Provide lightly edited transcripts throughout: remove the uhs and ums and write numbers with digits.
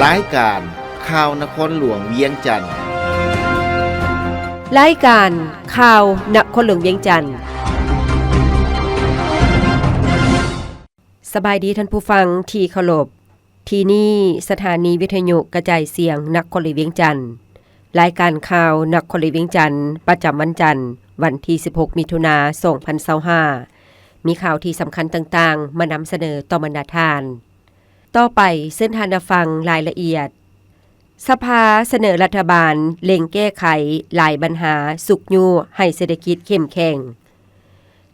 รายการข่าวนครหลวงเวียงจันทน์รายการข่าวนครหลวงเวียงจันทน์สบายดีท่านผู้ฟังที่เคารพที่นี่สถานีวิทยุกระจายเสียงนครหลวงเวียงจันทน์รายการข่าวนครหลวงเวียงจันทน์ประจำวันจันทร์วันที่16มิถุนายน2025มีข่าวที่สำคัญต่างๆมานำเสนอต่อบรรดาท่านต่อไปเส้นทางฟังรายละเอียดสภาเสนอรัฐบาลเล็งแก้ไขหลายปัญหาสุกยู่ให้เศรษฐกิจเข้มแข็ง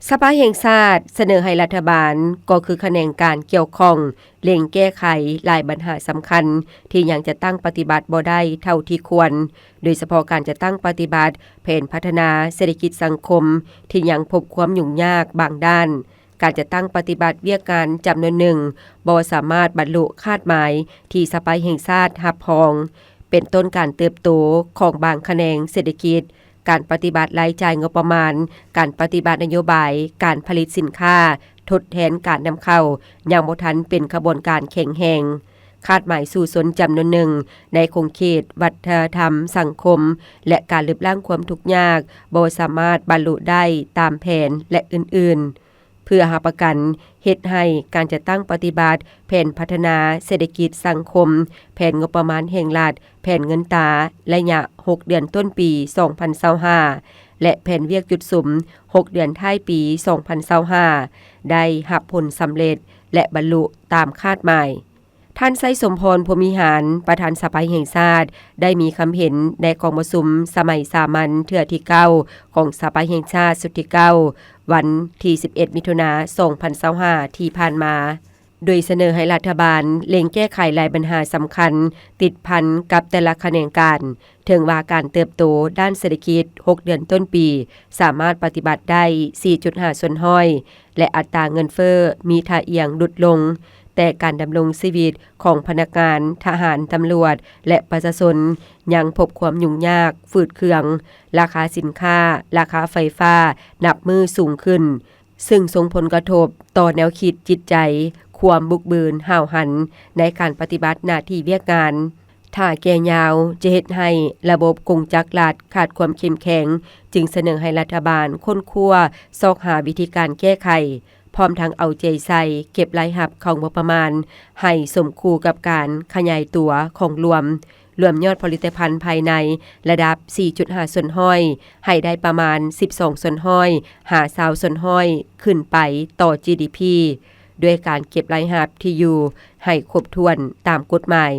สภาแห่งชาติเสนอให้รัฐบาลก็คือแขนงการเกี่ยวข้องเล็งแก้ไขหลายปัญหาสำคัญที่ยังจะตั้งปฏิบัติบ่ได้เท่าที่ควรโดยเฉพาะการจะตั้งปฏิบัติแผนพัฒนาเศรษฐกิจสังคมที่ยังพบความยุ่งยากบางด้านการจะตั้งปฏิบัติเวียกการจำนวนหนึ่งบ่สามารถบรรลุคาดหมายที่สภาแห่งชาติรับรองเป็นต้นการเติบโตของบางแขนงเศรษฐกิจการปฏิบัติรายจ่ายงบประมาณการปฏิบัตินโยบายการผลิตสินค้าทดแทนการนำเข้ายังบ่ทันเป็นขบวนการแข็งแรงคาดหมายสู่สนจำนวนหนึ่งในคงเขตวัฒนธรรมสังคมและการลดล้างความทุกข์ยากบ่สามารถบรรลุได้ตามแผนและอื่นๆเพื่อหาประกันเฮ็ดให้การจะตั้งปฏิบัติแผนพัฒนาเศรษฐกิจสังคมแผนงบประมาณแห่งรัฐแผนเงินตราระยะ6เดือนต้นปี2025และแผนเวียกจุดสุม6เดือนท้ายปี2025ได้รับผลสำเร็จและบรรลุตามคาดหมายท่านไสสมพรพรหมิหารประธานสภาแห่งชาติได้มีคำเห็นในกองประชุมสมัยสามัญเทื่อที่9ของสภาแห่งชาติสุดที่9วันที่11มิถุนายน2025ที่ผ่านมาโดยเสนอให้รัฐบาลเล็งแก้ไขหลายปัญหาสำคัญติดพันกับแต่ละแขนงการถึงว่าการเติบโตด้านเศรษฐกิจ6เดือนต้นปีสามารถปฏิบัติได้ 4.5 ส่วนห้อยและอัตราเงินเฟ้อมีท่าเอียงลดลงแต่การดำรงชีวิตของพนักงานทหารตำรวจและประชาชนยังพบความยุ่งยากฝืดเคืองราคาสินค้าราคาไฟฟ้านับมือสูงขึ้นซึ่งส่งผลกระทบต่อแนวคิดจิตใจความบุกบืนห่าวหันในการปฏิบัติหน้าที่เวียกงานถ้าแก่ยาวจะเฮ็ดให้ระบบกงจักรรัฐขาดความเข้มแข็งจึงเสนอให้รัฐบาลค้นคว้าซอกหาวิธีการแก้ไขพร้อมทั้งเอาใจใส่เก็บรายรับของงบประมาณให้สมคู่กับการขยายตัวของรวมยอดผลิตภัณฑ์ภายในระดับ 4.5 ส่วนห้อยให้ได้ประมาณ 12 ส่วนห้อย50 ส่วนห้อยขึ้นไปต่อ GDP ด้วยการเก็บรายรับที่อยู่ให้ครบถ้วนตามกฎหมาย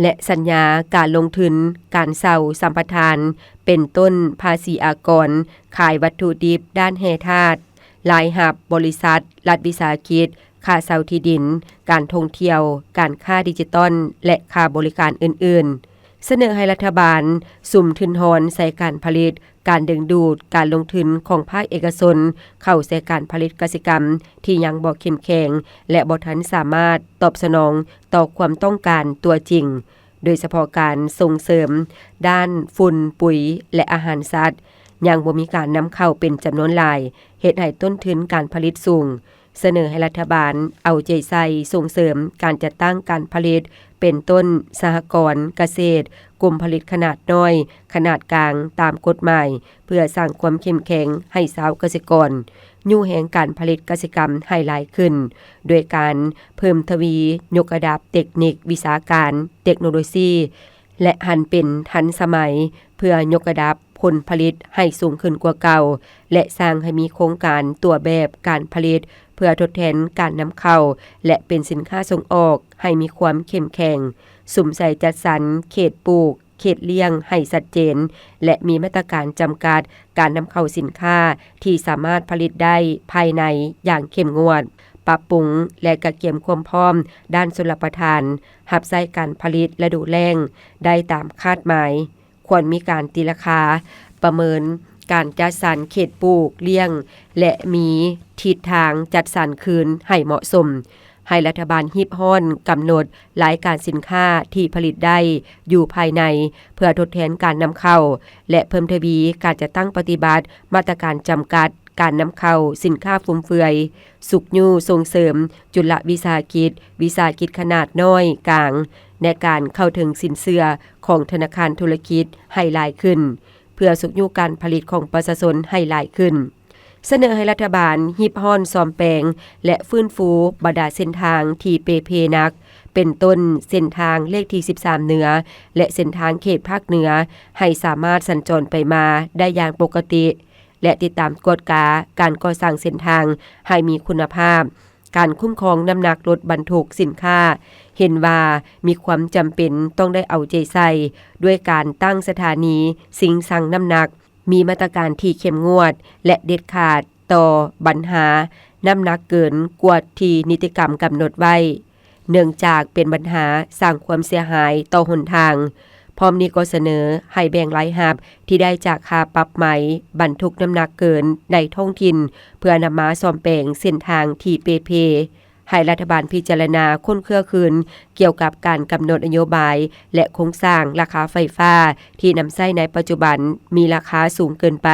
และสัญญาการลงทุนการเซาสัมปทานเป็นต้นภาษีอากรขายวัตถุดิบด้านแร่ธาตุรายรับบริษัทรัฐวิสาหกิจค่าเช่าที่ดินการท่องเที่ยวการค่าดิจิตอลและค่าบริการอื่นๆเสนอให้รัฐบาลสุ่มทุนหอนใส่การผลิตการดึงดูดการลงทุนของภาคเอกชนเข้าใส่การผลิตกสิกรรมที่ยังบ่เข้มแข็งและบ่ทันสามารถตอบสนองต่อความต้องการตัวจริงโดยเฉพาะการส่งเสริมด้านฝุ่นปุ๋ยและอาหารสัตว์ยังบ่มีการนำเข้าเป็นจำนวนหลายเฮ็ดให้ต้นทุนการผลิตสูงเสนอให้รัฐบาลเอาใจใส่ส่งเสริมการจัดตั้งการผลิตเป็นต้นสหกรณ์เกษตรกลุ่มผลิตขนาดน้อยขนาดกลางตามกฎหมายเพื่อสร้างความเข้มแข็งให้ชาวเกษตรกรยู่แห่งการผลิตกสิกรรมให้หลายขึ้นโดยการเพิ่มทวียกระดับเทคนิควิชาการเทคโนโลยีและหันเป็นทันสมัยเพื่อยกระดับผลผลิตให้สูงขึ้นกว่าเก่าและสร้างให้มีโครงการตัวแบบการผลิตเพื่อทดแทนการนำเข้าและเป็นสินค้าส่งออกให้มีความเข้มแข็งสุ่มใส่จัดสรรเขตปลูกเขตเลี้ยงให้ชัดเจนและมีมาตรการจำกัดการนำเข้าสินค้าที่สามารถผลิตได้ภายในอย่างเข้มงวดปรับปรุงและกระเกียมความพร้อมด้านชลประทานรับใช้การผลิตฤดูแล้งได้ตามคาดหมายควรมีการตีราคาประเมินการจัดสรรเขตปลูกเลี้ยงและมีทิศทางจัดสรรคืนให้เหมาะสมให้รัฐบาลฮิบฮ้อนกำหนดรายการสินค้าที่ผลิตได้อยู่ภายในเพื่อทดแทนการนำเข้าและเพิ่มทวีการจะตั้งปฏิบัติมาตรการจำกัด การนำเข้าสินค้าฟุ่มเฟือยสุกยู่ส่งเสริมจุลวิสาหกิจขนาดน้อยกลาง ในการเข้าถึงสินเชื่อของธนาคารธุรกิจให้หลายขึ้นเพื่อสุขยุการผลิตของประชาชนให้หลายขึ้นเสนอให้รัฐบาลฮิบฮ้อนซ่อมแปลงและฟื้นฟูบรรดาเส้นทางที่เปเพนักเป็นต้นเส้นทางเลขที่13เหนือและเส้นทางเขตภาคเหนือให้สามารถสัญจรไปมาได้อย่างปกติและติดตามกฎการก่อสร้างเส้นทางให้มีคุณภาพการคุ้มครองน้ำหนักรถบรรทุกสินค้าเห็นว่ามีความจำเป็นต้องได้เอาใจใส่ด้วยการตั้งสถานีสิ่งสั่งน้ำหนักมีมาตรการที่เข้มงวดและเด็ดขาดต่อปัญหาน้ำหนักเกินกว่าที่นิติกรรมกำหนดไว้เนื่องจากเป็นปัญหาสร้างความเสียหายต่อหนทางพร้อมนี้ก็เสนอให้แบ่งรายหับที่ได้จากค่าปรับใหม่บรรทุกน้ำหนักเกินในท้องถิ่นเพื่อนำมาซ่อมแปลงเส้นทางที่เปเพให้รัฐบาลพิจารณาค้นเครือคืนเกี่ยวกับการกำหนดนโยบายและโครงสร้างราคาไฟฟ้าที่นำใช้ในปัจจุบันมีราคาสูงเกินไป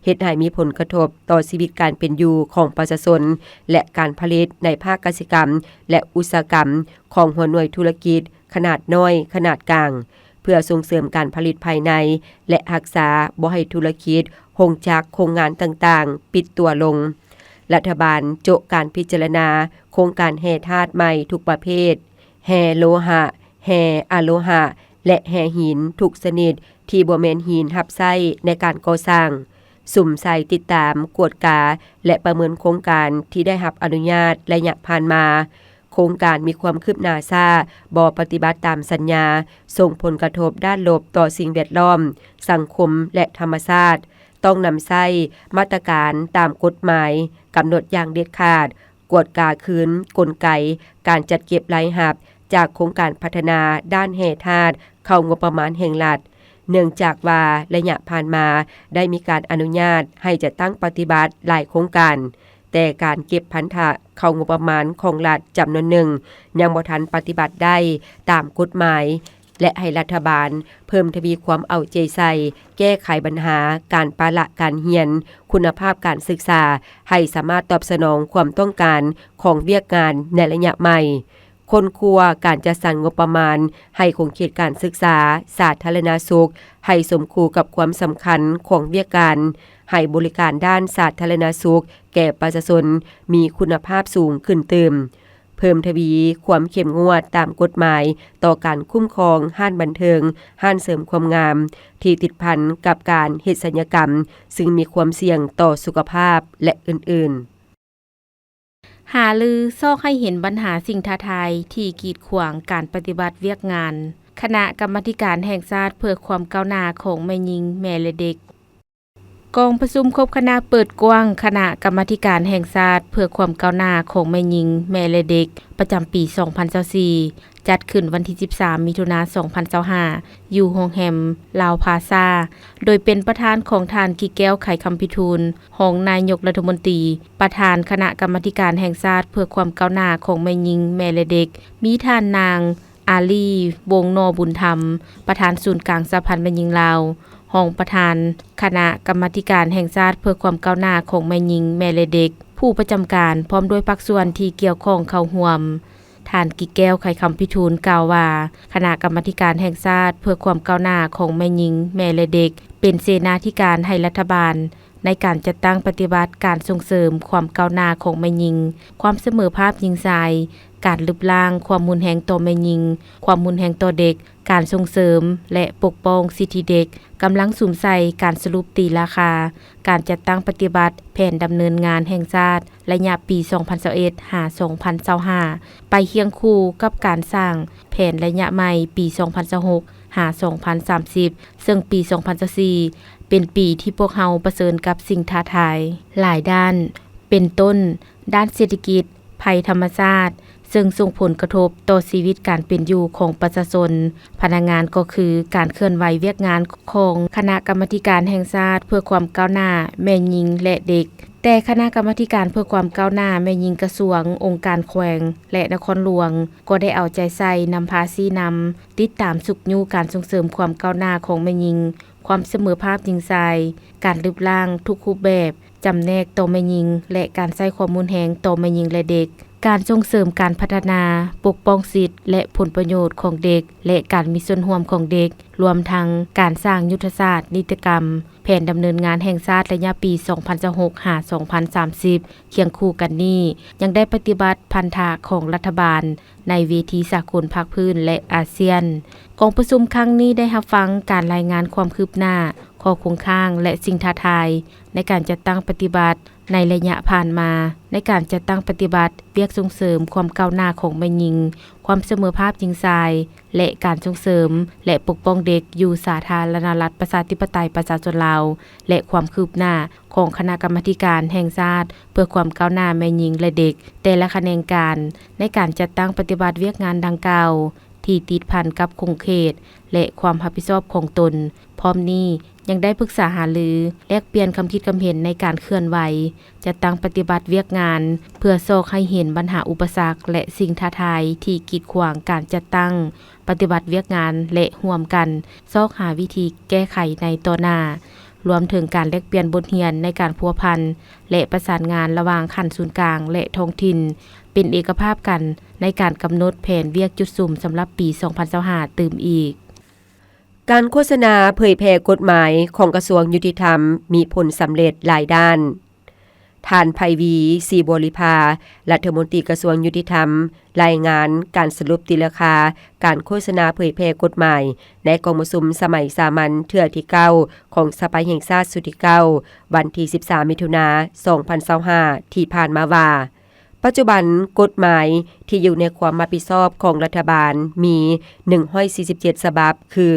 เฮ็ดให้มีผลกระทบต่อชีวิตการเป็นอยู่ของประชาชนและการผลิตในภาคเกษตรกรรมและอุตสาหกรรมของหัวหน่วยธุรกิจขนาดน้อยขนาดกลางเพื่อส่งเสริมการผลิตภายในและรักษาบ่ให้ธุรกิจโรงจักรโรงงานต่างๆปิดตัวลงรัฐบาลโจะการพิจารณาโครงการแห่ธาตุใหม่ทุกประเภทแห่โลหะแห่อะโลหะและแห่หินทุกชนิดที่บ่แม่นหินทับไส้ในการก่อสร้างสุ่มใส่ติดตามกวดกาและประเมินโครงการที่ได้รับอนุญาตระยะผ่านมาโครงการมีความคืบหน้าช้าบ่ปฏิบัติตามสัญญาส่งผลกระทบด้านลบต่อสิ่งแวดล้อมสังคมและธรรมชาติต้องนำใช้มาตรการตามกฎหมายกำหนดอย่างเด็ดขาดกวดกาคืนกลไกการจัดเก็บรายหับจากโครงการพัฒนาด้านแห่ธาตุเข้างบประมาณแห่งรัฐเนื่องจากว่าระยะผ่านมาได้มีการอนุญาตให้จะตั้งปฏิบัติหลายโครงการแต่การเก็บพันธะเข้างบประมาณของรัฐจำนวนหนึ่งยังบ่ทันปฏิบัติได้ตามกฎหมายและให้รัฐบาลเพิ่มทวีความเอาใจใส่แก้ไขปัญหาการปะละการเรียนคุณภาพการศึกษาให้สามารถตอบสนองความต้องการของเวียกงานในระยะใหม่คนครัวการจัดสรรงบประมาณให้คงเขตการศึกษาสาธารณสุขให้สมคู่กับความสำคัญของเวียกการให้บริการด้านสาธารณสุขแก่ประชาชนมีคุณภาพสูงขึ้นเติมเพิ่มทวีความเข้มงวดตามกฎหมายต่อการคุ้มครองห้านบันเทิงห้านเสริมความงามที่ติดพันกับการเฮ็ดศัลยกรรมซึ่งมีความเสี่ยงต่อสุขภาพและอื่นๆหาลือซอกให้เห็นปัญหาสิ่งท้าทายที่กีดขวางการปฏิบัติเวียกงานคณะกรรมาธิการแห่งชาติเพื่อความก้าวหน้าของแม่หญิงแม่และเด็กกองประชุมครบคณะเปิดกว้างคณะกรรมาธิการแห่งชาติเพื่อความก้าวหน้าของแม่หญิงแม่และเด็กประจำปี 2024 จัดขึ้นวันที่ 13 มิถุนายน 2025 อยู่โรงแรมลาวพาซาโดยเป็นประธานของทานกิแก้วไขคำพิทูลรองนายกรัฐมนตรีประธานคณะกรรมาธิการแห่งชาติเพื่อความก้าวหน้าของแม่หญิงแม่และเด็กมีท่านนางอาลีวงศ์นอบุญธรรมประธานศูนย์กลางสหพันธ์แม่หญิงลาวรองประธานคณะกรรมาธิการแห่งชาติเพื่อความก้าวหน้าของแม่หญิงแม่และเด็กผู้ประจำการพร้อมด้วยภาคส่วนที่เกี่ยวข้องเข้าร่วมท่านกิแก้วไขคำพิทูลกล่าวว่าคณะกรรมาธิการแห่งชาติเพื่อความก้าวหน้าของแม่หญิงแม่และเด็กเป็นเสนาธิการให้รัฐบาลในการจัดตั้งปฏิบัติการส่งเสริมความก้าวหน้าของแม่หญิงความเสมอภาพหญิงชายการลบล้างความรุนแรงต่อแม่หญิงความรุนแรงต่อเด็กการส่งเสริมและปกป้องสิทธิเด็กกำลังสุ่มใส่การสรุปตีราคาการจัดตั้งปฏิบัติแผนดำเนินงานแห่งชาติระยะปี 2021 หา 2025 ไปเคียงคู่กับการสร้างแผนระยะใหม่ปี 2026 หา 2030 ซึ่งปี 2024 เป็นปีที่พวกเฮาเผชิญกับสิ่งท้าทายหลายด้านเป็นต้นด้านเศรษฐกิจภัยธรรมชาติซึ่งส่งผลกระทบต่อชีวิตการเป็นอยู่ของประชาชนพนักงานก็คือการเคลื่อนไหวเวียกงานของคณะกรรมาธิการแห่งชาติเพื่อความก้าวหน้าแม่หญิงและเด็กแต่คณะกรรมาธิการเพื่อความก้าวหน้าแม่หญิงกระทรวงองค์การแขวงและนครหลวงก็ได้เอาใจใส่นำภาษีนำติดตามสุขยู่การส่งเสริมความก้าวหน้าของแม่หญิงความเสมอภาพหญิงชายการรูปร่างทุกรูปแบบจำแนกต่อแม่หญิงและการใช้ความรุนแรงต่อแม่หญิงและเด็ก การส่งเสริมการพัฒนาปกป้องสิทธิและผลประโยชน์ของเด็กและการมีส่วนร่วมของเด็กรวมทั้งการสร้างยุทธศาสตร์นิติกรรมแผนดำเนินงานแห่งชาติระยะปี 2026 หา 2030 เคียงคู่กันนี้ยังได้ปฏิบัติพันธะของรัฐบาลในเวทีสากลภาคพื้นและอาเซียนกองประชุมครั้งนี้ได้รับฟังการรายงานความคืบหน้าข้อคงค้างและสิ่งท้าทายในการจัดตั้งปฏิบัติในระยะผ่านมาในการจัดตั้งปฏิบัติเวียกส่งเสริมความก้าวหน้าของแม่หญิงความเสมอภาพหญิงชายและการส่งเสริมและปกป้องเด็กอยู่สาธารณรัฐประชาธิปไตยประชาชนลาวและความคืบหน้าของคณะกรรมาธิการแห่งชาติเพื่อความก้าวหน้าแม่หญิงและเด็กแต่ละแขนงการในการจัดตั้งปฏิบัติเวียกงานดังกล่าวที่ติดพันกับคงเขตและความรับผิดชอบของตนพร้อมนี้ยังได้ปรึกษาหารือแลกเปลี่ยนความคิดความเห็นในการเคลื่อนไหวจัดตั้งปฏิบัติเวียกงานเพื่อซอกให้เห็นปัญหาอุปสรรคและสิ่งท้าทายที่กีดขวางการจัดตั้งปฏิบัติเวียกงานและร่วมกันซอกหาวิธีแก้ไขในต่อหน้ารวมถึงการแลกเปลี่ยนบทเรียนในการพัวพันและประสานงานระหว่างขั้นศูนย์กลางและท้องถิ่นเป็นเอกภาพกันในการกำหนดแผนเวียกจุดสุ่มสำหรับปี 2025 ตื่มอีกการโฆษณาเผยแพร่กฎหมายของกระทรวงยุติธรรมมีผลสำเร็จหลายด้านท่านไพวีศรีบริภารัฐมนตรีกระทรวงยุติธรรมรายงานการสรุปตีราคาการโฆษณาเผยแพร่กฎหมายในกองประชุมสมัยสามัญเทื่อที่9ของสภาแห่งชาติสุดที่9วันที่13มิถุนายน 2025ที่ผ่านมาว่าปัจจุบันกฎหมายที่อยู่ในความรับผิดชอบของรัฐบาลมี147ฉบับคือ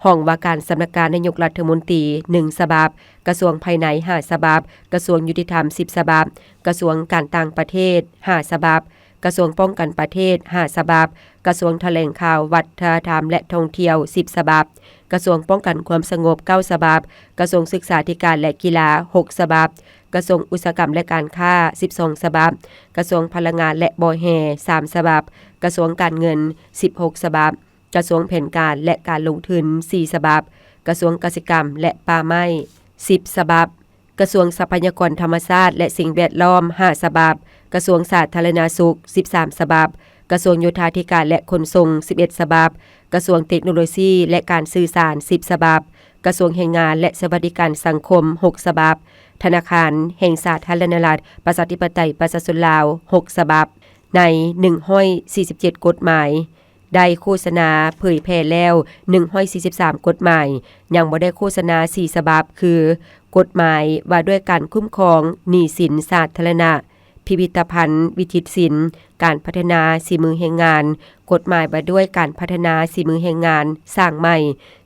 ห้องว่าการสำนักงานนายกรัฐมนตรี1ฉบับกระทรวงภายใน5ฉบับกระทรวงยุติธรรม10ฉบับกระทรวงการต่างประเทศ5ฉบับกระทรวงป้องกันประเทศ5ฉบับกระทรวงแถลงข่าววัฒนธรรมและท่องเที่ยว10ฉบับกระทรวงป้องกันความสงบ9ฉบับกระทรวงศึกษาธิการและกีฬา6ฉบับกระทรวงอุตสาหกรรมและการค้า12ฉบับกระทรวงพลังงานและบ่อแห่3ฉบับกระทรวงการเงิน16ฉบับกระทรวงแผนการและการลงทุน4ฉบับกระทรวงเกษตรกรรมและป่าไม้10ฉบับกระทรวงทรัพยากรธรรมชาติและสิ่งแวดล้อม5ฉบับกระทรวงสาธารณสุข13ฉบับกระทรวงโยธาธิการและขนส่ง11ฉบับกระทรวงเทคโนโลยีและการสื่อสาร10ฉบับกระทรวงแรงงานและสวัสดิการสังคม6ฉบับธนาคารแห่งสาธารณรัฐประชาธิปไตยประชาชนลาว6ฉบับใน147กฎหมายได้โฆษณาเผยแพร่แล้ว143กฎหมายยังบ่ได้โฆษณา4ฉบับคือกฎหมายว่าด้วยการคุ้มครองหนี้สินสาธารณะพิพิธภัณฑ์วิจิตรศิลป์การพัฒนาฝีมือแรงงานกฎหมายว่าด้วยการพัฒนาฝีมือแรงงานสร้างใหม่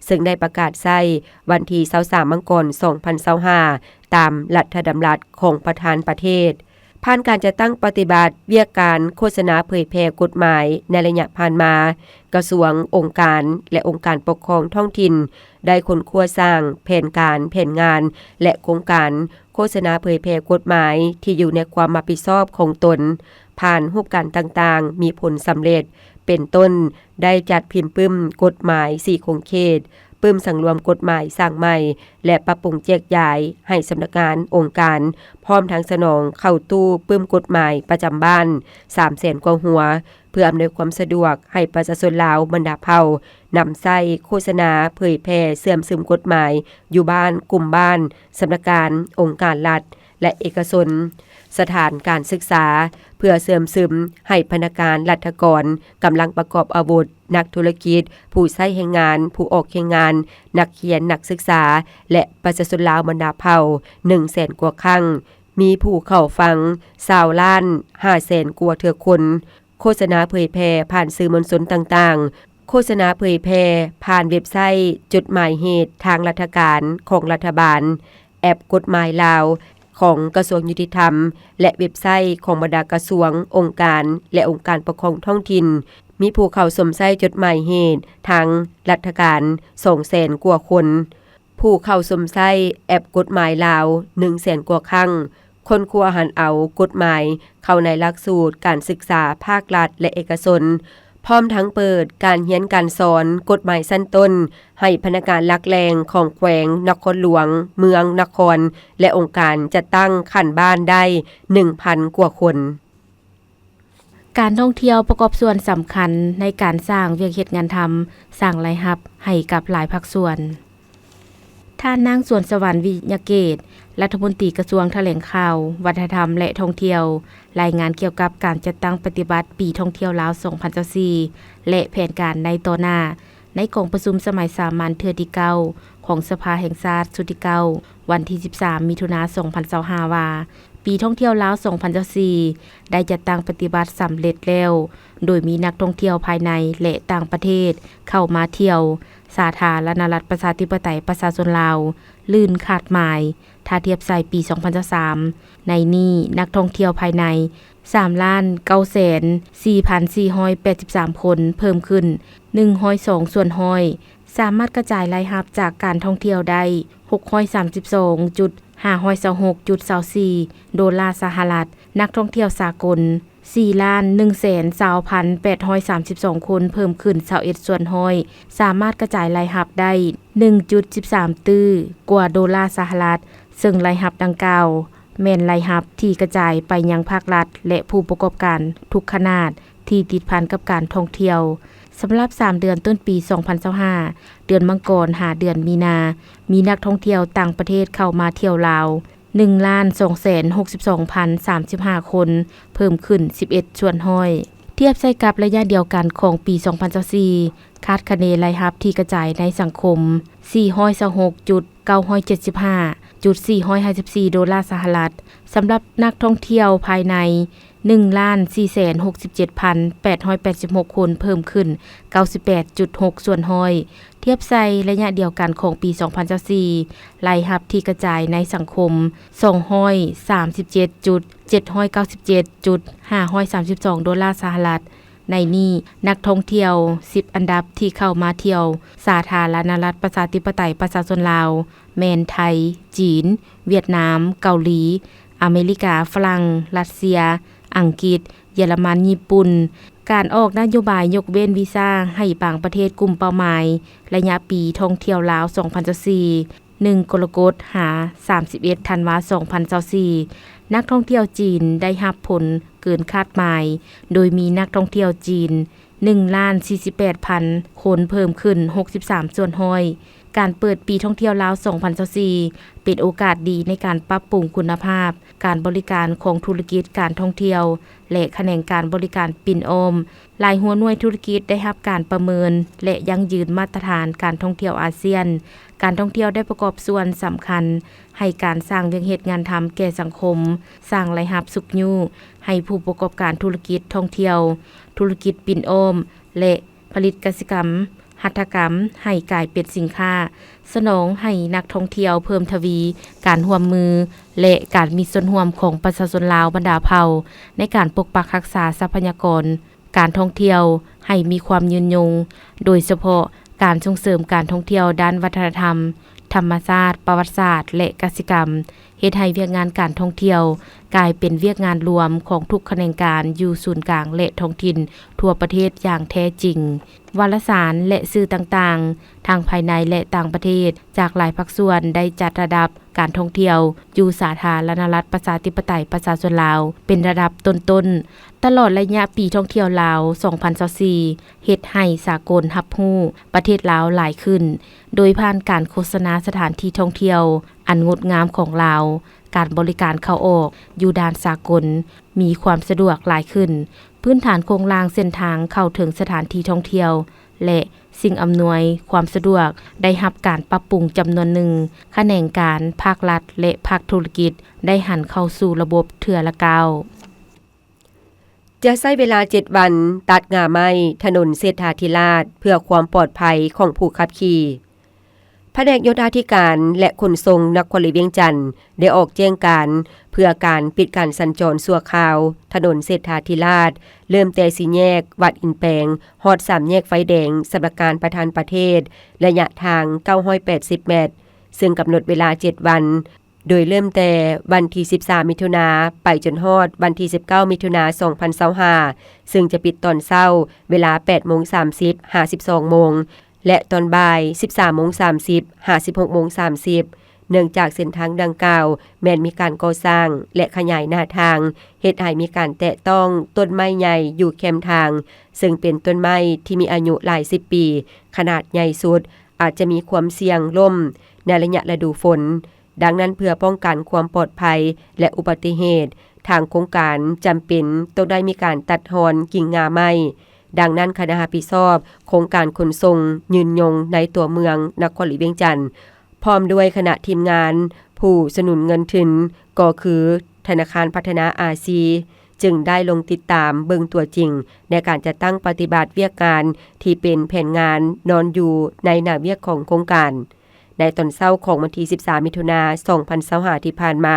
ซึ่งได้ประกาศใช้วันที่23มกราคม2025ตามรัฐธรรมนูญของประธานประเทศผ่านการจะตั้งปฏิบัติเวียกการโฆษณาเผยแพร่กฎหมายในระยะผ่านมากระทรวงองค์การและองค์การปกครองท้องถิ่นได้ค้นคว้าสร้างแผนการแผนงานและโครงการโฆษณาเผยแพร่กฎหมายที่อยู่ในความรับผิดชอบของตนผ่านรูปการต่างๆมีผลสำเร็จเป็นต้นได้จัดพิมพ์ปึ้มกฎหมาย4โครงเขตปึ้มสังรวมกฎหมายสร้างใหม่และปรับปรุงแจกจ่ายให้สำนักงานองค์การพร้อมทั้งสนองเข้าตู้ปึ้มกฎหมายประจำบ้าน 300,000 กว่าหัวเพื่ออำนวยความสะดวกให้ประชาชนลาวบรรดาเผ่านำใช้โฆษณาเผยแพร่เสื่อมซึมกฎหมายอยู่บ้านกลุ่มบ้านสำนักงานองค์การรัฐและเอกชนสถานการศึกษาเพื่อเสริมซึมให้พนักงานรัฐกรกำลังประกอบอาวุธนักธุรกิจผู้ใช้แรงงานผู้ออกแรงงานนักเขียนนักศึกษาและประชาชนลาวบรรดาเผ่า 100,000 กว่าครั้งมีผู้เข้าฟัง20ล้าน 500,000 กว่าเทื่อคนโฆษณาเผยแพร่ผ่านสื่อมวลชนต่างๆโฆษณาเผยแพร่ผ่านเว็บไซต์จดหมายเหตุทางราชการของรัฐบาลแอปกฎหมายลาวของกระทรวงยุติธรรมและเว็บไซต์ของบรรดากระทรวงองค์การและองค์การปกครองท้องถิ่นมีผู้เข้าสมใช้จดหมายเหตุทางราชการ 200,000 กว่าคนผู้เข้าสมใช้แอปกฎหมายลาว 100,000 กว่าครั้งคนครัวหันเอากฎหมายเข้าในหลักสูตรการศึกษาภาครัฐและเอกชนพร้อมทั้งเปิดการเรียนการสอนกฎหมายชั้นต้นให้พนักงานหลักแรงของแขวงนครหลวงเมืองนครและองค์การจัดตั้งขั้นบ้านได้ 1,000 กว่าคน การท่องเที่ยวประกอบส่วนสำคัญในการสร้างเวียกเฮ็ดงานทำสร้างรายรับให้กับหลายภาคส่วนท่านนางสวนสวรรค์วิยเกตรัฐมนตรีกระทรวงแถลงข่าววัฒนธรรมและท่องเที่ยวรายงานเกี่ยวกับการจัดตั้งปฏิบัติปีท่องเที่ยวลาว 2024 และแผนการในต่อหน้าในกองประชุมสมัยสามัญเทื่อที่9ของสภาแห่งชาติสุดที่9วันที่ 13 มิถุนายน 2025 ว่าปีท่องเที่ยวลาว 2024 ได้จัดตั้งปฏิบัติสำเร็จแล้วโดยมีนักท่องเที่ยวภายในและต่างประเทศเข้ามาเที่ยวสาธารณรัฐประชาธิปไตยประชาชนลาวลื่นขาดหมายถ้าเทียบใส่ปี 2023 ในนี้นักท่องเที่ยวภายใน 3,904,483 คนเพิ่มขึ้น102ส่วนห้อยสามารถกระจายรายรับจากการท่องเที่ยวได้632.526.24 โดลลาร์สหรัฐนักท่องเที่ยวสากล 4,120,832 คนเพิ่มขึ้น21ส่วนห้อยสามารถกระจายรายรับได้ 1.13 ตื้อกว่าโดลลาร์สหรัฐซึ่งรายรับดังกล่าวแม่นรายรับที่กระจายไปยังภาครัฐและผู้ประกอบการทุกขนาดที่ติดพันกับการท่องเที่ยวสำหรับ3เดือนต้นปี 2025 เดือนมังกรหาเดือนมีนามีนักท่องเที่ยวต่างประเทศเข้ามาเที่ยวลาว 1,262,035 คนเพิ่มขึ้น11ส่วนห้อยเทียบใส่กับระยะเดียวกันของปี 2024 คาดคะเนรายรับที่กระจายในสังคม 426.975.454 โดลลาร์สหรัฐสำหรับนักท่องเที่ยวภายใน 1,467,886 คนเพิ่มขึ้น 98.6 ส่วนห้อยเทียบใส่ระยะเดียวกันของปี 2024 รายรับที่กระจายในสังคม 237.797.532 โดลลาร์สหรัฐในนี้นักท่องเที่ยว10อันดับที่เข้ามาเที่ยวสาธารณรัฐประชาธิปไตยประชาชนลาวแม่นไทยจีนเวียดนามเกาหลีอเมริกาฝรั่งรัสเซียอังกฤษเยอรมันญี่ปุ่นการออกนโยบายยกเว้นวีซ่าให้บางประเทศกลุ่มเป้าหมายระยะปีท่องเที่ยวลาว 2024 1 กรกฎาคม 31 ธันวาคม 2024 นักท่องเที่ยวจีนได้รับผลเกินคาดหมายโดยมีนักท่องเที่ยวจีน 1,48,000 คนเพิ่มขึ้น63ส่วนห้อยการเปิดปีท่องเที่ยวลาว 2024 เป็นโอกาสดีในการปรับปรุงคุณภาพการบริการของธุรกิจการท่องเที่ยวและแขนงการบริการปิ่นโอมหลายหัวหน่วยธุรกิจได้รับการประเมินและยั่งยืนมาตรฐานการท่องเที่ยวอาเซียนการท่องเที่ยวได้ประกอบส่วนสำคัญให้การสร้างเวียกเฮ็ดงานทำแก่สังคมสร้างรายรับสุขอยู่ให้ผู้ประกอบการธุรกิจท่องเที่ยวธุรกิจปิ่นโอมและผลิตกสิกรรมหัตถกรรมให้กลายเป็นสินค้าสนองให้นักท่องเที่ยวเพิ่มทวีการร่วมมือและการมีส่วนร่วมของประชาชนลาวบรรดาเผ่าในการปกปักรักษาทรัพยากรการท่องเที่ยวให้มีความยืนยงโดยเฉพาะการส่งเสริมการท่องเที่ยวด้านวัฒนธรรมธรรมชาติประวัติศาสตร์และกสิกรรมเฮ็ดให้เวียกงานการท่องเที่ยวกลายเป็นเวียกงานรวมของทุกแขนงการอยู่ศูนย์กลางและท้องถิ่นทั่วประเทศอย่างแท้จริงวารสารและสื่อต่างๆทางภายในและต่างประเทศจากหลายภาคส่วนได้จัดระดับการท่องเที่ยวอยู่สาธารณรัฐประชาธิปไตยประชาชนลาวเป็นระดับต้นๆตลอดระยะปีท่องเที่ยวลาว 2024 เฮ็ดให้สากลรับรู้ประเทศลาวหลายขึ้นโดยผ่านการโฆษณาสถานที่ท่องเที่ยวอันงดงามของลาวการบริการเข้าออกอยู่ด้านสากลมีความสะดวกหลายขึ้นพื้นฐานโครงสร้างเส้นทางเข้าถึงสถานที่ท่องเที่ยวและสิ่งอำนวยความสะดวกได้รับการปรับปรุงจำนวนหนึ่งแขนงการภาครัฐและภาคธุรกิจได้หันเข้าสู่ระบบเทื่อละก้าวจะใช้เวลา7วันตัดง่าไม้ถนนเศรษฐาธิราชเพื่อความปลอดภัยของผู้ขับขี่แผนกโยธาธิการและขนส่งนครหลวงเวียงจันทน์ได้ออกแจ้งการเพื่อการปิดการสัญจรชั่วคราวถนนเศรษฐาธิราชเริ่มแต่4แยกวัดอินแปงฮอด3แยกไฟแดงสำหรับการประธานประเทศระยะทาง980เมตรซึ่งกำหนดเวลา7วันโดยเริ่มแต่วันที่13มิถุนายนไปจนฮอดวันที่19มิถุนายน2025ซึ่งจะปิดตอนเช้าเวลา 8:30 52 โมงและตอนบ่าย 13:30 56:30 เนื่องจากเส้นทางดังกล่าวแม้นมีการก่อสร้างและขยายหน้าทางเฮ็ดให้มีการแตะต้องต้นไม้ใหญ่อยู่แคมทางซึ่งเป็นต้นไม้ที่มีอายุหลาย10ปีขนาดใหญ่สุดอาจจะมีความเสี่ยงล่มในระยะฤดูฝนดังนั้นเพื่อป้องกันความปลอดภัยและอุบัติเหตุทางโครงการจำเป็นต้องได้มีการตัดหอนกิ่งงาไม้ดังนั้นคณะรับผิดชอบโครงการขนส่งยืนยงในตัวเมืองนครหลวงเวียงจันทน์พร้อมด้วยคณะทีมงานผู้สนุนเงินทุนก็คือธนาคารพัฒนาอาซีจึงได้ลงติดตามเบิ่งตัวจริงในการจัดตั้งปฏิบัติเวียกการที่เป็นแผนงานนอนอยู่ในหน้าเวียกของโครงการในตอนเช้าของวันที่13มิถุนายน2025ที่ผ่านมา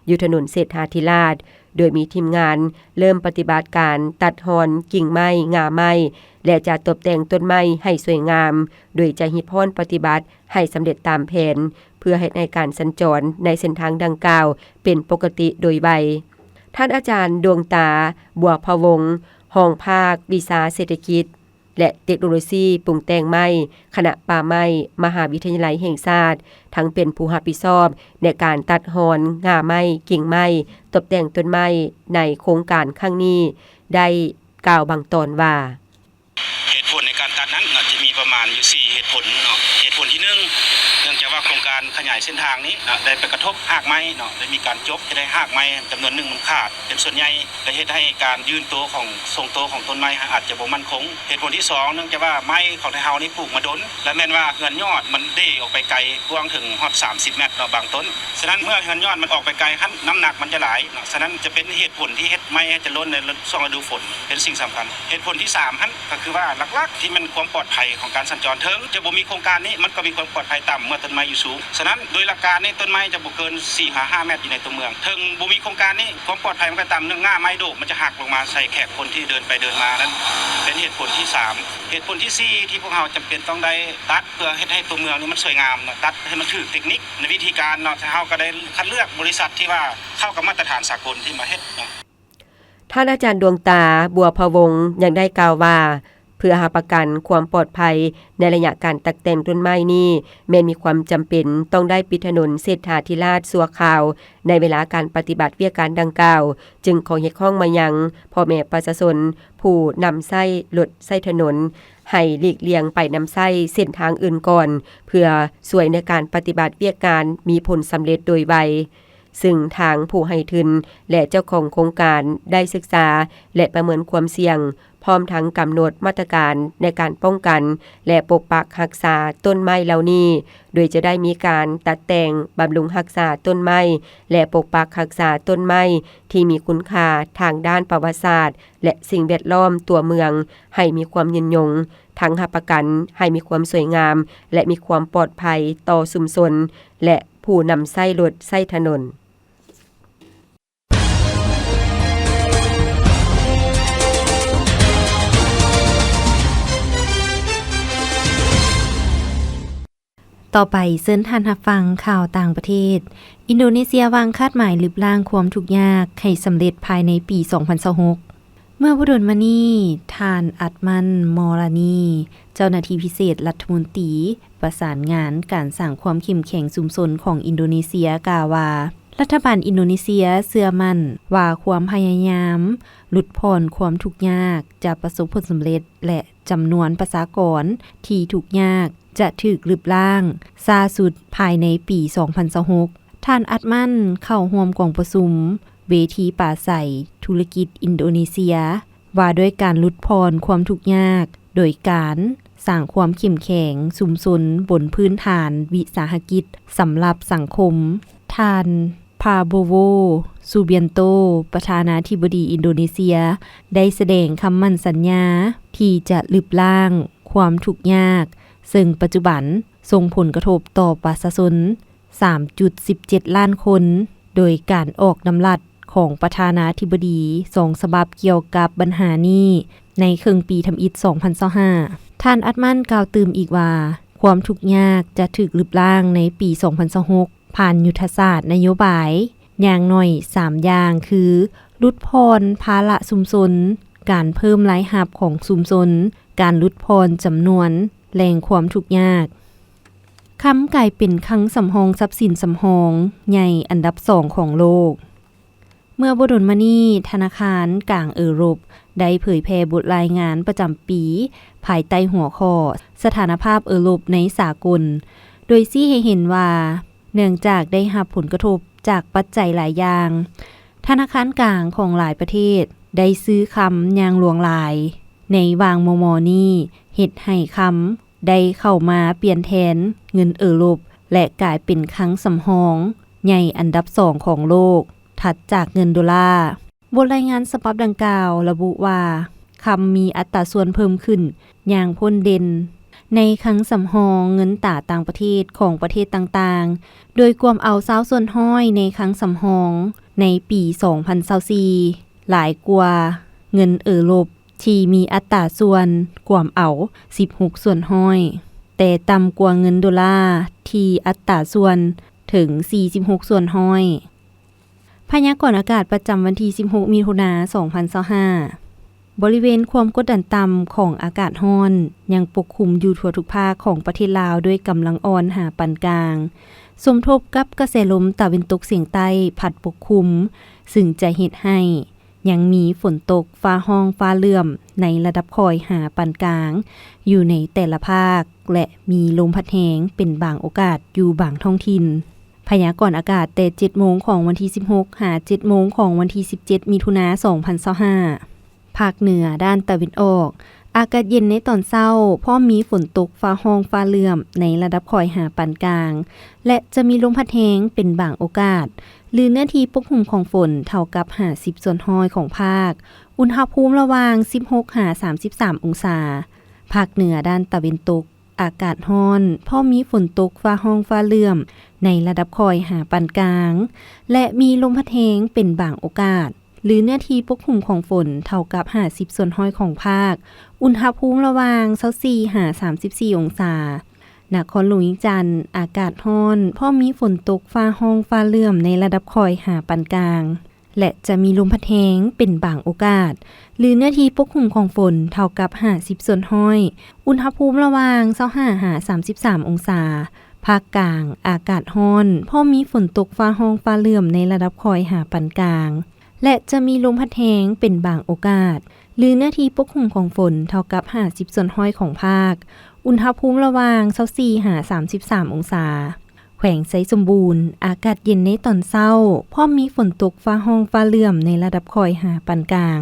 อยู่ถนนเศรษฐาธิราชโดยมีทีมงานเริ่มปฏิบัติการตัดหอนกิ่งไม้งาไม้และจะตกแต่งต้นไม้ให้สวยงามโดยจะฮิพรปฏิบัติให้สำเร็จตามแผนเพื่อให้ในการสัญจรในเส้นทางดังกล่าวเป็นปกติโดยใบท่านอาจารย์ดวงตาบัวพะวงศ์ห้องภาควิชาเศรษฐกิจและเทคโนโลยีปรุงแต่งไม้คณะป่าไม้มหาวิทยาลัยแห่งชาติทั้งเป็นผู้รับผิดชอบในการตัดหอนงาไม้กิ่งไม้ตกแต่งต้นไม้ในโครงการครั้งนี้ได้กล่าวบางตอนว่าเหตุผลในการตัดนั้นจะมีประมาณอยู่4เหตุผลเนาะเหตุผลที่1เนื่องจากว่าโครงการขยายเส้นทางนี้ได้ไปกระทบหากไม้เนาะได้มีการจบจะได้หากไม้จำนวนหนึ่งมันขาดเป็นส่วนใหญ่และเฮ็ดให้การยืนตัวของทรงตัวของต้นไม้อาจจะบ่มั่นคงเหตุผลที่2เนื่องจากว่าไม้ของไทยเฮานี่ปลูกมาดนและแม่นว่าเฮือนยอดมันเด้ออกไปไกลกว้างถึงฮอด30เมตรเนาะบางต้นฉะนั้นเมื่อเฮือนยอดมันออกไปไกลน้ำหนักมันจะหลายเนาะฉะนั้นจะเป็นเหตุผลที่เฮ็ดไม้จะล้นในช่วงฤดูฝนเป็นสิ่งสำคัญเหตุผลที่3หั่นก็คือว่าหลักๆที่มันความปลอดภัยของการสัญจรถึงจะบ่มีโครงการนี้มันก็มีความปลอดภัยต่ำเมื่อต้นไม้อยู่สูงฉะนั้นโดยหลักการนี้ต้นไม้จะบ่เกิน 4-5 เมตรอยู่ในตัวเมืองถึงบ่มีโครงการนี้ความปลอดภัยมันก็ต่ำเนื่องง่าไม้โดกมันจะหักลงมาใส่แขกคนที่เดินไปเดินมานั้นเป็นเหตุผลที่3เหตุผลที่4ที่พวกเราจำเป็นต้องได้ตัดเพื่อเฮ็ดให้ตัวเมืองนี้มันสวยงามเนาะตัดให้มันถูกเทคนิคในวิธีการเนาะเฮาก็ได้คัดเลือกบริษัทที่ว่าเข้ากับมาตรฐานสากลที่มาเฮ็ดเนาะท่านอาจารย์ดวงตาบัวพะวงศ์ยังได้กล่าวว่าเพื่อหาประกันความปลอดภัยในระยะการตัดแต่งต้นไม้นี้แม้มีความจำเป็นต้องได้ปิดถนนเศรษฐาธิราชชั่วคราวในเวลาการปฏิบัติเวียกการดังกล่าวจึงขอเฮ็ดข้องมายังพ่อแม่ประชาชนผู้นำไส้รถไส้ถนนให้หลีกเลี่ยงไปนำไส้เส้นทางอื่นก่อนเพื่อช่วยในการปฏิบัติเวียกการมีผลสำเร็จโดยไวซึ่งทางผู้ให้ทุนและเจ้าของโครงการได้ศึกษาและประเมินความเสี่ยงพร้อมทั้งกำหนดมาตรการในการป้องกันและปกปักรักษาต้นไม้เหล่านี้โดยจะได้มีการตัดแต่งบำรุงรักษาต้นไม้และปกปักรักษาต้นไม้ที่มีคุณค่าทางด้านประวัติศาสตร์และสิ่งแวดล้อมตัวเมืองให้มีความยืนยงทั้งรับประกันให้มีความสวยงามและมีความปลอดภัยต่อชุมชนและผู้นำไส้รถไส้ถนนต่อไปเชิญท่านรับฟังข่าวต่างประเทศอินโดนีเซียวางคาดหมายลิบล้างความทุกข์ยากให้สำเร็จภายในปี 2026 เมื่อบ่ดนมานี้ท่านอัดมันมอรานีเจ้าหน้าที่พิเศษรัฐมนตรีประสานงานการสร้างความเข้มแข็งชุมชนของอินโดนีเซียกล่าวว่ารัฐบาลอินโดนีเซียเชื่อมั่นว่าความพยายามลดผ่อนความทุกข์ยากจะประสบผลสำเร็จและจำนวนประชากรที่ทุกข์ยากจะถูกลดล้างซาสุดภายในปี 2026 ท่านอัดมันเข้าร่วมกองประชุมเวทีปราศัยธุรกิจอินโดนีเซียว่าด้วยการลดผ่อนความทุกข์ยากโดยการสร้างความเข้มแข็งชุมชนบนพื้นฐานวิสาหกิจสำหรับสังคมท่านพาโบโวซูเบียนโตประธานาธิบดีอินโดนีเซียได้แสดงคำมั่นสัญญาที่จะลดล้างความทุกข์ยากซึ่งปัจจุบันส่งผลกระทบต่อประชาชน 3.17 ล้านคนโดยการออกนำรัฐของประธานาธิบดี2ฉบับเกี่ยวกับปัญหานี้ในครึ่งปีทำอิฐ 2025 ท่านอัดมันกล่าวตื่มอีกว่าความทุกข์ยากจะถูกลดล้างในปี 2026 ผ่านยุทธศาสตร์นโยบายอย่างน้อย 3 อย่างคือลดผ่อนภาระชุมชนการเพิ่มรายรับของชุมชนการลดผ่อนจำนวนแรงความทุกข์ยาก คำกลายเป็นคลังสำรองทรัพย์สินสำรองใหญ่อันดับ2ของโลกเมื่อบ่ดนมานี้ธนาคารกลางเอโรปได้เผยแพร่บทรายงานประจำปีภายใต้หัวข้อสถานภาพเอโรปในสากลโดยชี้ให้เห็นว่าเนื่องจากได้รับผลกระทบจากปัจจัยหลายอย่างธนาคารกลางของหลายประเทศได้ซื้อคำอย่างหลวงหลายในวางมอนี้เฮ็ดให้คำได้เข้ามาเปลี่ยนแทนเงินเอโรปและกลายเป็นคลังสำรองใหญ่อันดับ2ของโลกถัดจากเงินดอลลาร์บทรายงานฉบับดังกล่าวระบุว่าคำมีอัตราส่วนเพิ่มขึ้นอย่างพ้นเด่นในคลังสำรองเงินต่างประเทศของประเทศต่างๆโดยกวมเอา20ส่วนห้อยในคลังสำรองในปี2024หลายกว่าเงินเอโรปที่มีอัตราส่วนกวมเอา16ส่วนห้อยแต่ต่ำกว่าเงินดอลลาร์ที่อัตราส่วนถึง46ส่วนห้อยพยากรณ์อากาศประจำวันที่16มิถุนายน2025บริเวณความกดดันต่ำของอากาศร้อนยังปกคลุมอยู่ทั่วทุกภาคของประเทศลาวด้วยกำลังอ่อนหาปานกลางสมทบกับกระแสลมตะวันตกเฉียงใต้พัดปกคลุมซึ่งจะเฮ็ดให้ยังมีฝนตกฟ้าห้องฟ้าเหลื่อมในระดับคอยหาปานกลางอยู่ในแต่ละภาคและมีลมพัดแรงเป็นบางโอกาสอยู่บางท้องถิ่นพยากรณ์อากาศแต่ 7 โมงของวันที่16หา 7 โมงของวันที่17มิถุนายน2025ภาคเหนือด้านตะวันออกอากาศเย็นในตอนเช้าพร้อมมีฝนตกฟ้าห้องฟ้าเหลื่อมในระดับคอยหาปานกลางและจะมีลมพัดแรงเป็นบางโอกาสหรือเนื้อที่ปกคลุมของฝนเท่ากับ50ส่วนห้อยของภาคอุณหภูมิระหว่าง16หา33องศาภาคเหนือด้านตะวันตกอากาศร้อนพร้อมมีฝนตกฟ้าห้องฟ้าเหลื่อมในระดับคอยหาปานกลางและมีลมพัดแรงเป็นบางโอกาสหรือเนื้อที่ปกคลุมของฝนเท่ากับ50ส่วนห้อยของภาคอุณหภูมิระหว่าง24หา34องศานครหลวงเวียงจันทน์อากาศร้อนพร้อมมีฝนตกฟ้าห้องฟ้าเหลื่อมในระดับคอยหาปานกลางและจะมีลมพัดแรงเป็นบางโอกาสหรือเนื้อที่ปกคลุมของฝนเท่ากับ50ส่วนห้อยอุณหภูมิระหว่าง25หา33องศาภาคกลางอากาศร้อนพร้อมมีฝนตกฟ้าห้องฟ้าเหลื่อมในระดับคอยหาปานกลางและจะมีลมพัดแรงเป็นบางโอกาสหรือเนื้อที่ปกคลุมของฝนเท่ากับ50ส่วนห้อยของภาคอุณหภูมิระหว่าง24หา33องศาแขวงไสสมบูรณ์อากาศเย็นในตอนเช้าพร้อมมีฝนตกฟ้าห้องฟ้าเหลื่อมในระดับคอยหาปานกลาง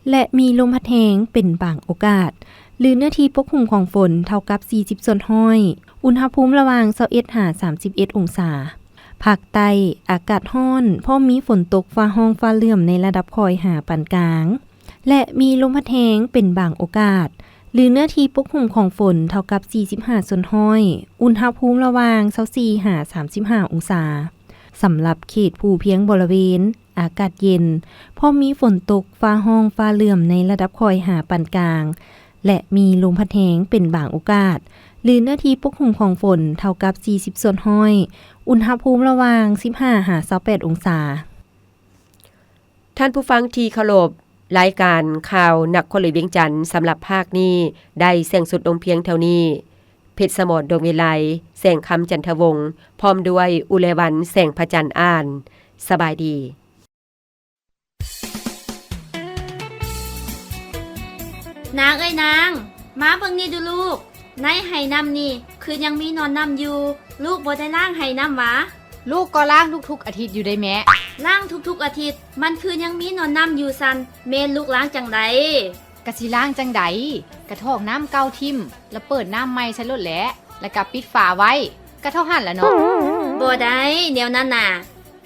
และมีลมพัดแรงเป็นบางโอกาสหรือเนื้อที่ปกคลุมของฝนเท่ากับ40ส่วนห้อยอุณหภูมิระหว่าง21หา31องศาภาคใต้อากาศร้อนพร้อมมีฝนตกฟ้าห้องฟ้าเหลื่อมในระดับคอยหาปานกลางและมีลมพัดแรงเป็นบางโอกาสหรือเนื้อที่ปกคลุมของฝนเท่ากับ45ส่วนห้อยอุณหภูมิระหว่าง24หา35องศาสำหรับเขตภูเพียงบริเวณอากาศเย็นพร้อมมีฝนตกฟ้าห้องฟ้าเหลื่อมในระดับคอยหาปานกลางและมีลมพัดแรงเป็นบางโอกาสหรือเนื้อที่ปกคลุมของฝนเท่ากับ40ส่วนห้อยอุณหภูมิระหว่าง15หา28องศาท่านผู้ฟังที่เคารพรายการข่าวนครหลวงเวียงจันทน์สำหรับภาคนี้ได้แสงสุดลงเพียงเท่านี้เพชรสมรดวงวิไลแสงคำจันทวงศ์พร้อมด้วยอุเลวันแสงพระจันทร์อ่านสบายดีนางเอ้ยนางมาเบิ่งนี่ดูลูกในไหน้ำนี่คือยังมีนอนน้ำอยู่ลูกบ่ได้ล้างไหน้ำหวะลูกก็ล้างทุกๆอาทิตย์อยู่ได้แม่ล้างทุกๆอาทิตย์มันคือยังมีนอนน้ำอยู่ซันเมนลูกล้างจังไดกะสิล้างจังไดกระทอกน้ำเก่าทิ่มแล้วเปิดน้ำใหม่ใส่รถแหละแล้วก็ปิดฝาไว้กระเท่าหั่นล่ะเนาะบ่ได้แนวนั้นน่ะ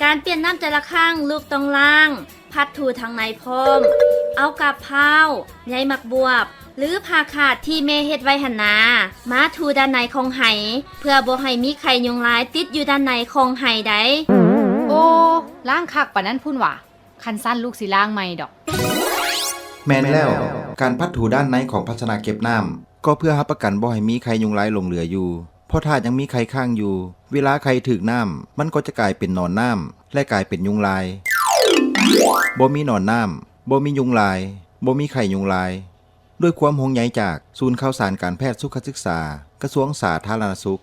การเปลี่ยนน้ำแต่ละครั้งลูกต้องล้างพัดถูทางในพร้อมเอากับพร้าวใยหมักบวบหรือผ้าขาดที่แม่เฮ็ดไว้หั่นนามาถูด้านในของไหเพื่อบ่ให้มีไข่ยุงลายติดอยู่ด้านในของไหได้โอ้ล้างคักปานนั้นพุ่นว่ะคันสั้นลูกสิล้างใหม่ดอกแม่นแล้วการพัดถูด้านในของภาชนะเก็บน้ำก็เพื่อรับประกันบ่ให้มีไข่ยุงลายหลงเหลืออยู่เพราะถ้ายังมีไข่ค้างอยู่เวลาไข่ถึกน้ำมันก็จะกลายเป็นหนอนน้ำและกลายเป็นยุงลายบ่มีหนอนน้ำบ่มียุงลายบ่มีไข่ยุงลายด้วยความห่วงใยจากศูนย์ข่าวสารการแพทย์สุขศึกษากระทรวงสาธารณสุข